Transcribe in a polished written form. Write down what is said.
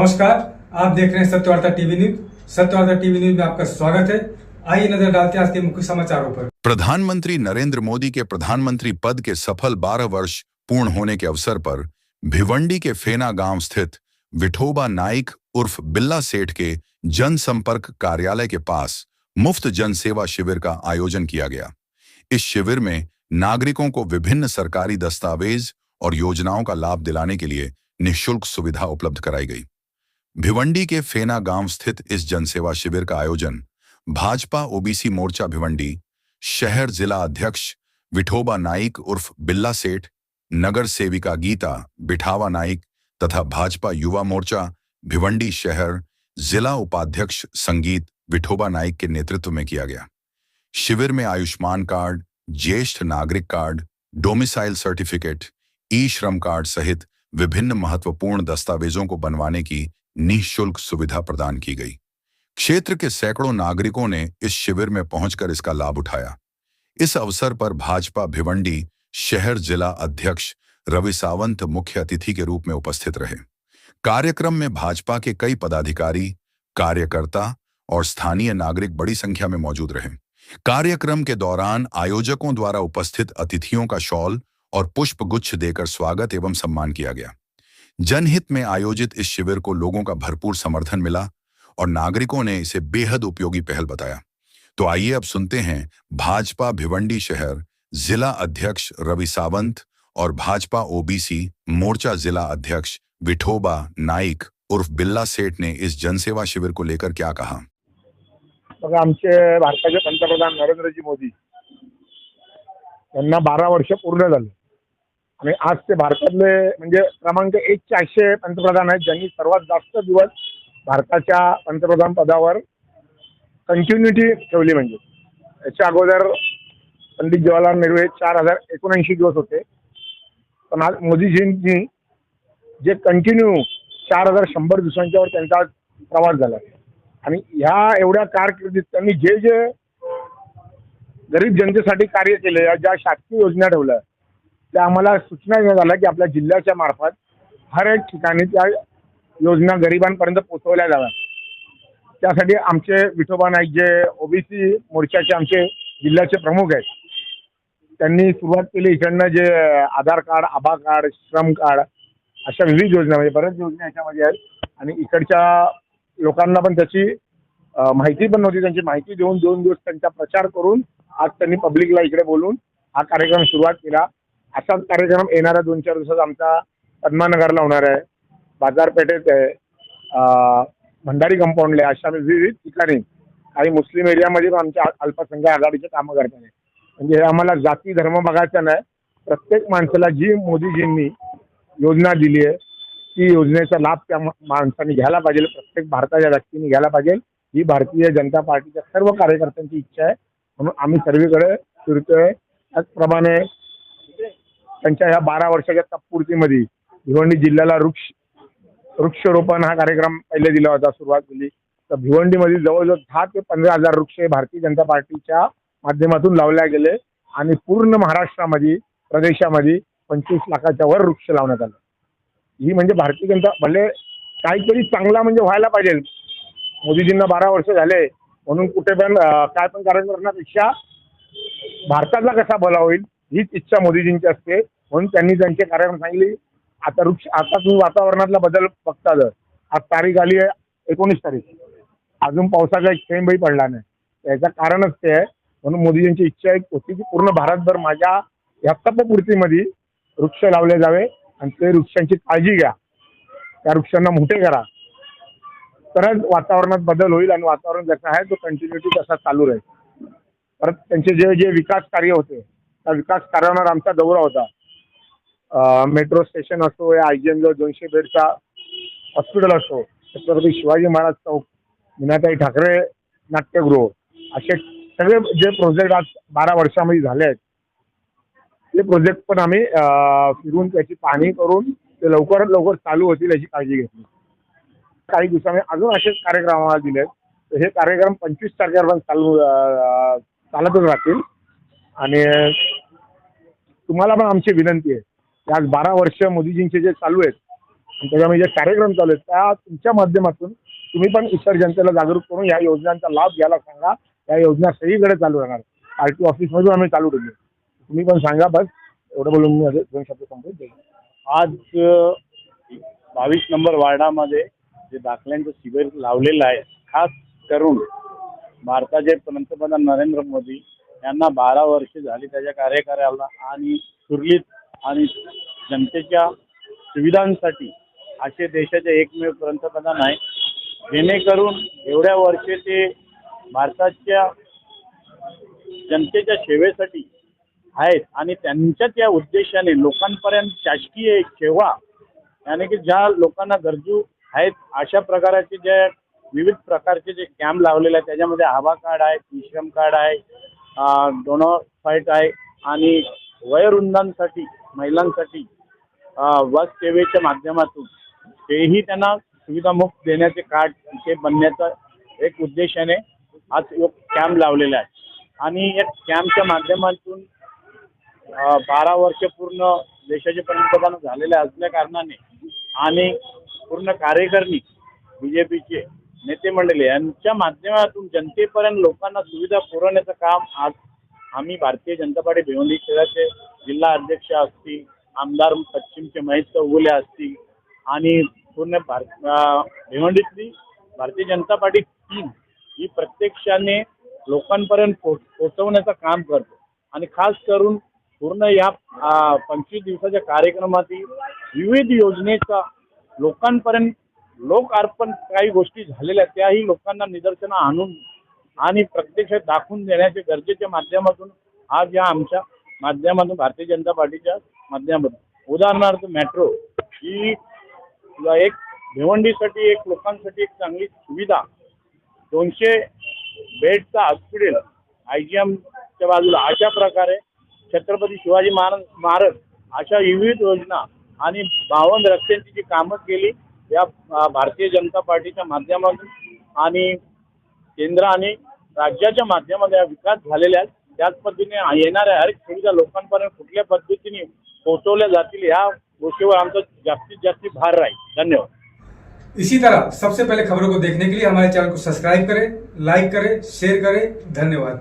नमस्कार, आप देख रहे हैं Satyavarta TV news. Satyavarta TV news में आपका स्वागत है। आइए नजर डालते हैं आज के मुख्य समाचारों पर। प्रधानमंत्री नरेंद्र मोदी के प्रधानमंत्री पद के सफल 12 वर्ष पूर्ण होने के अवसर पर भिवंडी के फेना गांव स्थित विठोबा नाइक उर्फ बिल्ला सेठ के जनसंपर्क कार्यालय के पास मुफ्त जनसेवा शिविर का आयोजन किया गया। इस शिविर में नागरिकों को विभिन्न सरकारी दस्तावेज और योजनाओं का लाभ दिलाने के लिए निःशुल्क सुविधा उपलब्ध कराई गई। भिवंडी के फेना गांव स्थित इस जनसेवा शिविर का आयोजन भाजपा ओबीसी मोर्चा भिवंडी शहर जिला अध्यक्ष विठोबा नाइक उर्फ बिल्ला सेठ, नगर सेविका गीता बिठावा नाइक तथा भाजपा युवा मोर्चा भिवंडी शहर जिला उपाध्यक्ष संगीत विठोबा नाइक के नेतृत्व में किया गया। शिविर में आयुष्मान कार्ड, ज्येष्ठ नागरिक कार्ड, डोमिसाइल सर्टिफिकेट, ई श्रम कार्ड सहित विभिन्न महत्वपूर्ण दस्तावेजों को बनवाने की निःशुल्क सुविधा प्रदान की गई। क्षेत्र के सैकड़ों नागरिकों ने इस शिविर में पहुंचकर इसका लाभ उठाया। इस अवसर पर भाजपा भिवंडी शहर जिला अध्यक्ष रवि सावंत मुख्य अतिथि के रूप में उपस्थित रहे। कार्यक्रम में भाजपा के कई पदाधिकारी, कार्यकर्ता और स्थानीय नागरिक बड़ी संख्या में मौजूद रहे। कार्यक्रम के दौरान आयोजकों द्वारा उपस्थित अतिथियों का शॉल और पुष्प गुच्छ देकर स्वागत एवं सम्मान किया गया। जनहित में आयोजित इस शिविर को लोगों का भरपूर समर्थन मिला और नागरिकों ने इसे बेहद उपयोगी पहल बताया। तो आइए अब सुनते हैं भाजपा भिवंडी शहर जिला अध्यक्ष रवि सावंत और भाजपा ओबीसी मोर्चा जिला अध्यक्ष विठोबा नाइक उर्फ बिल्ला सेठ ने इस जनसेवा शिविर को लेकर क्या कहा। बघा, आमचे भारताचे पंतप्रधान नरेंद्रजी मोदी यांना 12 वर्ष पूर्ण झाले आणि आज ते भारतातले म्हणजे क्रमांक 1 चे असे पंतप्रधान आहेत ज्यांनी सर्वात जास्त दिवस भारताच्या पंतप्रधान पदावर कंटिन्युटी ठेवली। म्हणजे याच्या अगोदर पंडित जवाहरलाल नेहरू हे 4079 दिवस होते, पण आज मोदीजींनी जे कंटिन्यू 4100 दिवसांच्यावर त्यांचा प्रवास झाला आणि ह्या एवढ्या कारकिर्दीत त्यांनी जे जे गरीब जनतेसाठी कार्य केले, ज्या शासकीय योजना ठेवल्या त्या आम्हाला सूचना देण्यात आल्या की आपल्या जिल्ह्याच्या मार्फत हर एक ठिकाणी त्या योजना गरिबांपर्यंत पोहोचवल्या जाव्यात। त्यासाठी आमचे विठोबा नाईक जे ओबीसी मोर्चाचे आमचे जिल्ह्याचे प्रमुख आहेत त्यांनी सुरुवात केली। इकडनं जे आधार कार्ड, आभा कार्ड, श्रम कार्ड अशा विविध योजना म्हणजे बऱ्याच योजना याच्यामध्ये आहेत आणि इकडच्या लोकांना पण त्याची माहिती पण नव्हती। त्यांची माहिती देऊन 2 दिवस त्यांचा प्रचार करून आज त्यांनी पब्लिकला इकडे बोलून हा कार्यक्रम सुरुवात केला। असाच कार्यक्रम येणाऱ्या 2-4 दिवसात आमचा पद्मानगरला होणार आहे, बाजारपेठेत आहे, भंडारी कंपाऊंडला, अशा विविध ठिकाणी काही मुस्लिम एरियामध्ये पण आमच्या अल्पसंख्याक आघाडीचे कामं करतात। म्हणजे हे आम्हाला जाती धर्म बघायचं नाही, प्रत्येक माणसाला जी मोदीजींनी योजना दिली आहे ती योजनेचा लाभ त्या माणसाने घ्यायला पाहिजे, प्रत्येक भारताच्या व्यक्तीने घ्यायला पाहिजे। ही भारतीय जनता पार्टीच्या सर्व कार्यकर्त्यांची इच्छा आहे, म्हणून आम्ही सर्वीकडे फिरतोय। त्याचप्रमाणे त्यांच्या या 12 वर्षाच्या तत्पूर्तीमध्ये भिवंडी जिल्ह्याला वृक्षरोपण हा कार्यक्रम पहिले दिला होता, सुरुवात केली। तर भिवंडीमध्ये जवळजवळ 10 ते 15 हजार वृक्ष भारतीय जनता पार्टीच्या माध्यमातून लावले गेले आणि पूर्ण महाराष्ट्रामध्ये प्रदेशामध्ये 25 लाखाच्या वर वृक्ष लावण्यात आले। ही म्हणजे भारतीय जनता भले काहीतरी चांगला म्हणजे व्हायला पाहिजे। मोदीजींना 12 वर्ष झाले म्हणून कुठे पण काय पण कार्यक्रम करण्यापेक्षा भारताला कसा भला होईल हीच इच्छा मोदीजींची असते, म्हणून त्यांनी त्यांचे कार्यक्रम सांगितले। आता तुम्ही वातावरणातला बदल बघता जर आज तारीख आली आहे 19 तारीख, अजून पावसाचा एक थेंबही पडला नाही, याचं कारणच ते आहे। म्हणून मोदीजींची इच्छा होती की पूर्ण भारतभर माझ्या या तपपूर्तीमध्ये वृक्ष लावले जावे आणि ते वृक्षांची काळजी घ्या, त्या वृक्षांना मोठे करा, तरच वातावरणात बदल होईल आणि वातावरण जसं आहे तो कंटिन्युटी तसा चालू राहील। परत त्यांचे जे जे विकास कार्य होते त्या विकास कार्यावर आमचा दौरा होता। मेट्रो स्टेशन असो या IGM 200 बेडचा हॉस्पिटल असो, छत्रपती शिवाजी महाराज चौक, मीनाताई ठाकरे नाट्यगृह, असे सगळे जे प्रोजेक्ट आज 12 वर्षामध्ये झाले आहेत ते प्रोजेक्ट पण आम्ही फिरून त्याची पाहणी करून ते लवकरात लवकर चालू होतील याची काळजी घेतली। काही दिवसांमध्ये अजून असेच कार्यक्रम आम्हाला दिले, तर हे कार्यक्रम 25 तारखेपर्यंत चालतच राहतील। आणि तुम्हाला पण आमची विनंती आहे की आज 12 वर्ष मोदीजींचे जे चालू आहेत आणि त्याच्यामध्ये जे कार्यक्रम चालू आहेत त्या तुमच्या माध्यमातून तुम्ही पण इतर जनतेला जागरूक करून या योजनांचा लाभ घ्यायला सांगा. या योजना सगळीकडे चालू राहणार. आरटी ऑफिसमधून आम्ही चालू ठेवली. तुम्ही पण सांगा. बस एवढं बोलून मी 2 शब्द संपवतो. आज 22 नंबर वार्डामध्ये जे दाखल्यांचं शिबिर लावलेलं आहे, खास करून भारताचे पंतप्रधान नरेंद्र मोदी यांना 12 वर्ष झाली त्याच्या कार्यकाळाला आणि सुरळीत आणि जनतेच्या सुविधांसाठी असे देशाचे एकमेव पंतप्रधान आहे, जेणेकरून एवढ्या वर्षे ते भारताच्या जनतेच्या सेवेसाठी आहेत आणि त्यांच्या त्या उद्देशाने लोकांपर्यंत शासकीय सेवा यानी की ज्या लोकांना गरजू आहेत अशा प्रकारचे जे विविध प्रकारचे जे कॅम्प लावलेले आहेत त्याच्यामध्ये आभा कार्ड आहे, ई-श्रम कार्ड आहे, डोनर फाईट आहे आणि वयोवृद्धांसाठी महिलांसाठी बस सेवेच्या माध्यमातून तेही त्यांना सुविधामुक्त देण्याचे कार्ड इथे बनण्याचा एक उद्देशाने आज कॅम्प लावलेला आहे आणि या कॅम्पच्या माध्यमातून 12 वर्ष पूर्ण देशाचे पंतप्रधान झालेले असल्या कारणाने आणि पूर्ण कार्यकारिणी बीजेपीचे नेते मंडळी यांच्या माध्यमातून जनतेपर्यंत लोकांना सुविधा पुरवण्याचं काम आज आम्ही भारतीय जनता पार्टी भिवंडी शहराचे जिल्हा अध्यक्ष असतील, आमदार पश्चिमचे महेश चौगुले असतील आणि पूर्ण भिवंडीतली भारतीय जनता पार्टी टीम ही प्रत्यक्षाने लोकांपर्यंत पोहोचवण्याचं काम करतो आणि खास करून पूर्ण या 25 दिवसाच्या कार्यक्रमातील विविध योजनेचा लोकांपर्यंत लोक अर्पण काही गोष्टी झालेल्या त्याही लोकांना निदर्शनं आणून आणि प्रत्यक्षात दाखवून देण्याचे गरजेच्या माध्यमातून आज या आमच्या माध्यमातून भारतीय जनता पार्टीच्या माध्यमातून उदाहरणार्थ मेट्रो ही एक भिवंडीसाठी एक लोकांसाठी एक चांगली सुविधा 200 बेडचा हॉस्पिटल IGMच्या बाजूला अशा प्रकारे छत्रपती शिवाजी महाराज स्मारक अशा विविध योजना आणि 52 रस्त्यांची जी कामं केली या भारतीय जनता पार्टीच्या माध्यमातून आणि केंद्र आणि राज्याच्या माध्यमातून या विकास झालेल्या आहेत. त्याच पद्धतीने येणाऱ्या हर एक सुविधा लोकांपर्यंत कुठल्या पद्धतीने पोहोचवल्या जातील या गोष्टीवर आमचा जास्तीत जास्त भार राहील. धन्यवाद. इसी तरह सबसे पहले खबरों को देखने के लिए हमारे चैनल को सब्सक्राइब करें, लाइक करें, शेयर करें. धन्यवाद.